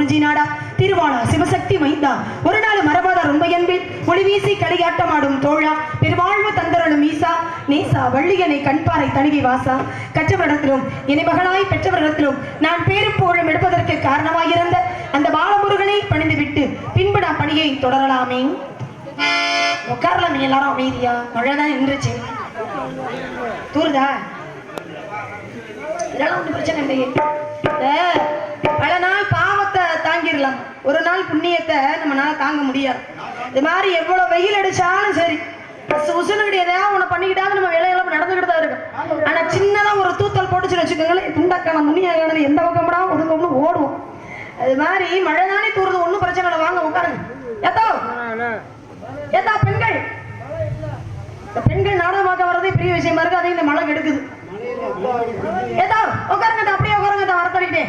குறிஞ்சி நாடா திருவாளா சிவசக்தி மைந்தா ஒரு நாள் மரபாத ரொம்ப என்பில் மொழி வீசி களியாட்டமாடும் தோழா பெருவாழ்வு தந்தரலும் ஈசா நேசா வள்ளியனை கண்பாறை தணிகை வாசா கற்றவரிடத்திலும் என்னை மகளாய் பெற்றவரிடத்திலும் நான் பேரும் புகழும் எடுப்பதற்கு காரணமாயிருந்த அந்த பாலமுருகனை பணிந்து விட்டு பின்பு நான் பணியை தொடரலாமே. உட்காரலாம் எல்லாரும் அமைதியா, மழைதான் நின்றுச்சு. தூருதா? இதெல்லாம் ஒன்றும் பிரச்சனை இல்லையே. பல நாள் பாவத்தை தாங்கிடலாம், ஒரு நாள் புண்ணியத்தை நம்மளால தாங்க முடியாது. இது மாதிரி எவ்வளவு வெயில் அடிச்சாலும் சரி உசுனுடைய ஏதாவது உன்னை பண்ணிக்கிட்டாலும் நம்ம வேலையெல்லாம் நடந்துகிட்டு தான் இருக்கும். ஆனா சின்னதா ஒரு தூத்தல் போட்டுச்சுன்னு வச்சுக்கோங்களேன், துண்டக்கான முன்னியாக எந்த பக்கம்டா ஒதுங்கம்னு ஓடுவோம். அது மாதிரி மழை தானே தூருது, ஒன்றும் பிரச்சனை இல்லை. வாங்க உட்காருங்க. ஏத்தோ ஏத்தா பெண்கள் பெண்கள் நாடகமாக்க வர்றதே பெரிய விஷயமா இருக்கு, அதே இந்த மழை கெடுக்குது. ஏதா உட்காருங்க, அப்படியே உட்காருங்க, வரத்தடிக்கிட்டே